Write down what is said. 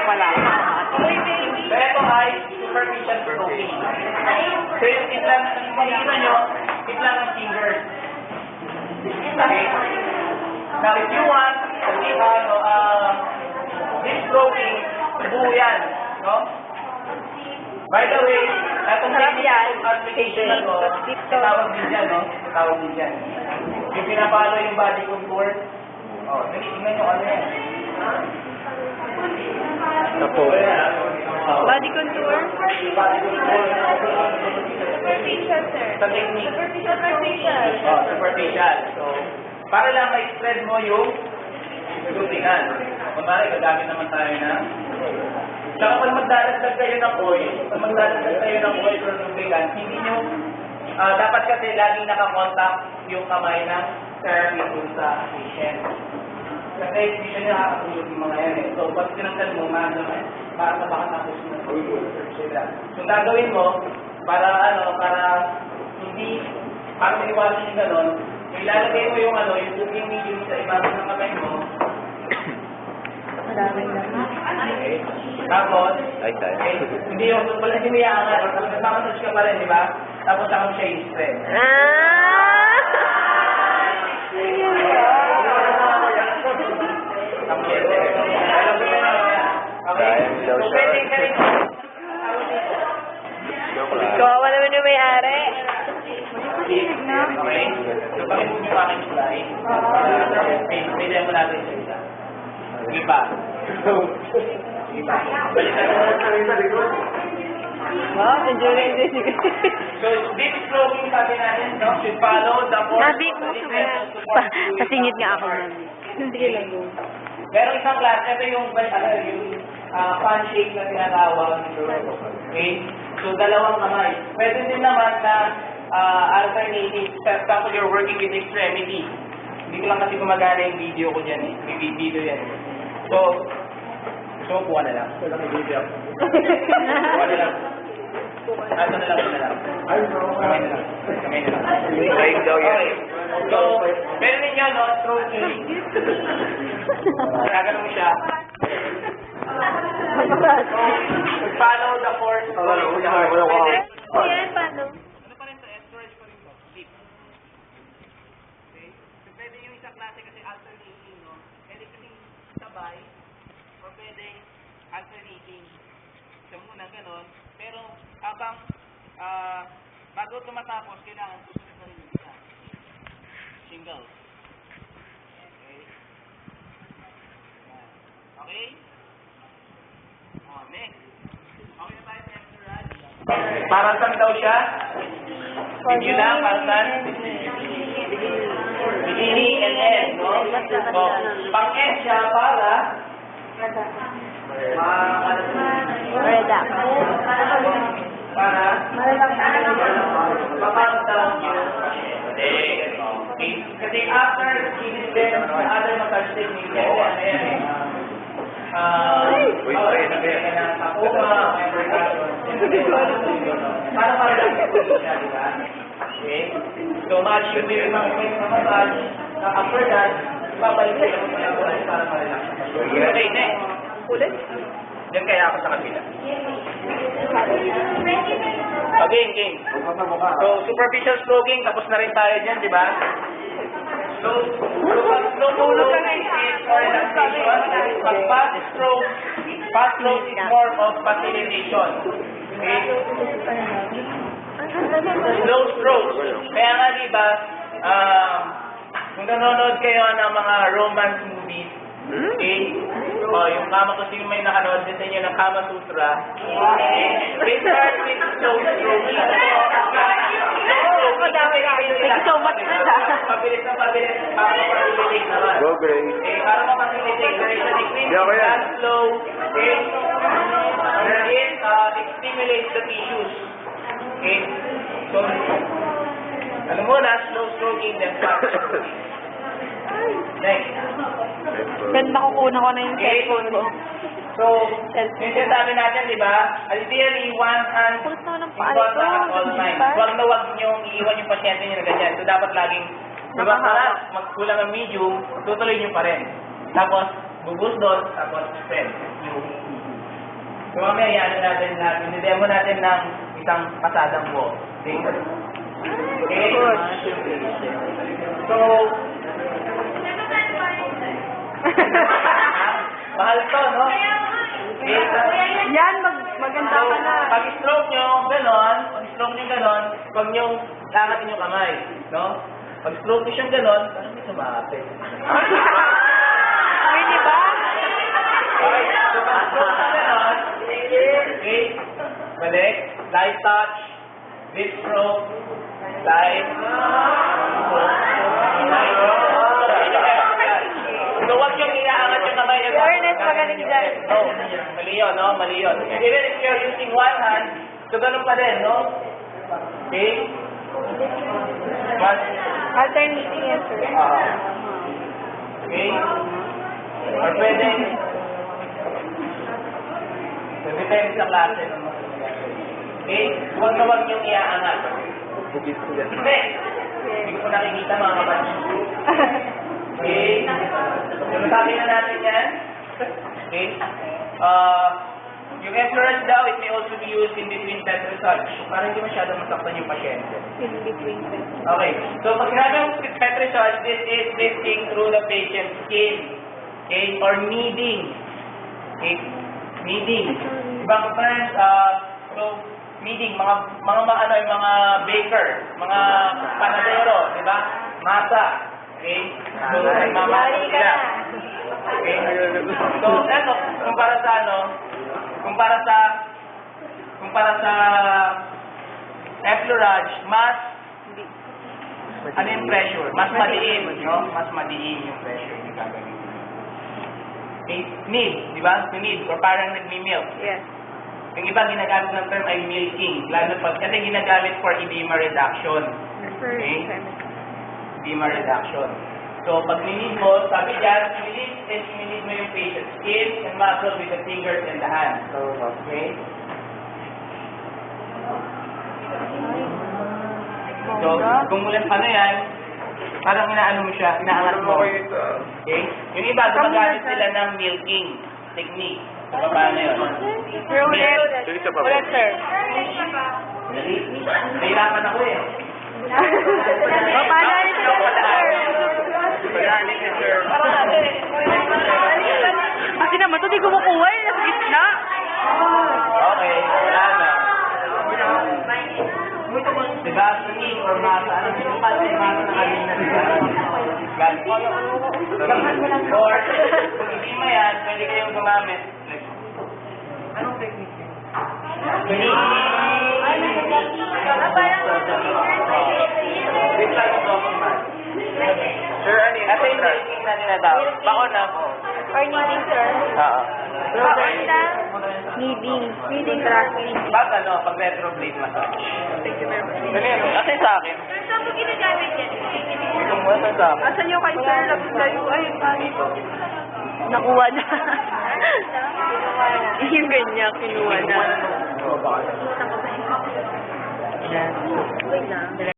wala. So, ito ay superficial stroking. So, yung itlang, makikita nyo, itlang ng fingers. Okay? Now, if you want, this stroking, buo yan, no? By the way, itong application na to, tawag din dyan, no? Tawag din dyan. Yung pinapalo yung body contour, tingnan nyo ano yan. Tapo. Body contour? Body contour. Superficial, sir. Sa technique. Superficial. Superficial. So, para lang ma-spread mo yung lubrican. Kumari, gagamit naman tayo na. Saka pag magdadagdag kayo ng oil, sa lubrican, hindi nyo, dapat kasi laging nakakontakt yung kamay ng therapy dun sa patient. Kasi hindi siya nakakatulog yung mga yan eh. So, pag tinanggal mo, para baka tapos na sila. So, gagawin mo, para maiwasan yung gano'n, ilalagay mo yung yung cooking medium sa ibabaw ng kamay mo. Okay. Tapos, hindi yung wala hiniyangan, nagmamassage ka pa rin, di ba? Tapos ako siya yung spread. Kawawa naman yung may-ari. Okay? So, pakimove yung aking slide. Pwede mo natin sa isa. Sige pa. Sige pa. Balikan mo. Enjoy this. So, deep stroking sabi natin, no? Should follow the course Nabi mo sa pasingit nga ako, mami. Hindi lang yun. Pero isang class, ito yung fan shake na tinatawag. Okay? So, dalawang kamay. Pwede din naman na alternating, for example, you're working with extremity. Hindi ko lang kasi gumagana yung video ko dyan eh. May video yan. So, gusto mo kuha na lang. Kuha na lang. Ito na lang. Kamay na lang. Like daw yan. Okay. So, meron ninyo, no? Stroking. Gagano mo siya. Follow the course. Pwede? Ayan, paano? Ano pa rin to? Storage pa rin to. Deep. Okay? So, pwede yung isang klase kasi alternating, no? Pwede kasing sabay or pwede alternating. So, muna ganon. Pero, habang bago tumatapos, kailangan susunod na rin yung isa. Single. Okay? Okay? Next. Okay na tayo sa extra. Para saan daw siya? Video lang, para saan? Bikini and N, no? So, pang-N siya para mapag-down yung okay. Kasi after skin then other massage technique para lang siya, di ba? Okay? So, match yung mga massage, after that, babalik kayo para relax. Okay, next. Ulit? Diyan kaya ako sa kabila. Game. So, superficial stroking, tapos na rin tayo dyan, di ba? So, pag slow is for relaxation. Pag fast stroke is more of facilitation. Okay? Slow stroke. Kaya nga, di ba, kung nanonood kayo ng mga romance movies, okay? Yung Kama kasi may nakanood din sa inyo ng Kama Sutra. They start with slow stroking. So much na siya. Pabilis para mapabilis naman. Go, Grace. Para mapabilis, there is a decrease in blood flow. Okay? It stimulates the tissues. Okay? So, alam mo na, slow stroking, then fast stroking. Next. Ganda ko kuna ko na yung cellphone ko. So, yung sinasabi natin, di ba? Ideally, one hand Pulis naman ng in paa contact ito. at all times. Huwag na huwag niyong iiwan yung pasyente niyo na ganyan. So, dapat laging, diba, magkulang ang medium, tutuloy niyo pa rin. Tapos, bubus doon, tapos spread. So mamaya yan natin na demo natin ng isang pasadang buo. Okay? Okay? So, mahal to, no? Okay? Yan, maganda ka na. Pag-stroke nyo, ganon, pag nyo langatin yung kamay, no? Pag-stroke nyo siyang ganon, parang may sumapit. Uy, di ba? Okay, so pag-stroke nyo ganon, okay, balik, light touch, deep stroke, light, so wag yung inaangat yung kamay. Ernest, magaling dyan. No, mali yun, no? Mali yun. Even if you're using one hand, so ganun pa din, no? Okay? One. Alternating yan, sir. Okay? Or pwede. So, depende sa klase ng mga. Okay? Huwag na huwag yung iaangat. Hindi. Hindi ko nakikita mga kapatid. Okay? So, nasabi na natin yan. Okay? Yung F-Rush daw, it may also be used in between Petrosage para hindi masyadong masaktan yung pasyente. In between. Okay. So, pag sinabi yung Petrosage, this is lifting through the patient's skin. Okay? Or kneading. Okay? Kneading. Ibang friends, so, kneading, mga yung mga baker, mga panadero, di ba? Masa. Okay? So, nagmamasa sila. Okay? So, eto, kumpara sa F-Lurage, mas ano yung pressure? Mas madiin, no? Mas madiin yung pressure yung gagawin. Okay? Knead, di ba? Knead, or parang nagmi-milk. Yes. Yung iba ginagamit ng term ay milking, lalo pag kasi ginagamit for edema reduction. Okay? Edema reduction. So, pag nilid mo, sabi dyan, nilid mo yung patient's skin and muscle with the fingers and the hands. So, okay? So, kung mulan pa na yan, parang inaano mo siya, inaangat mo. Okay? Yung iba, gumagamit sila ng milking technique. So, paano yun? Sir, ulit. Ulit, sir. Dali. Nahirapan ako eh. Paano rin ito, sir? Kasi naman, ito di kumukuha eh. Nasa gitna. Okay, wala na. Diba, singing or masa, ano yung masa na kanina, diba? Or, kung hindi mo yan, pwede kayong gumamit. Anong technique yun? Wait lang yung document. Sir, ano yung Kasi yung milking na tinatawag. Bako na po. Or kneading, sir? Oo. Kneading. Kneading tracking. Pag ano, pag retrograde massage. Thank you very much. Ano yun? Kasi sa akin. Sir, saan po ginagamit yan? Kung wala sa akin. Asan yung kay sir? Lapit tayo. Ay, paano? Nakuha na. Yung ganyan, kinuha na. Oo, baka. Wait na.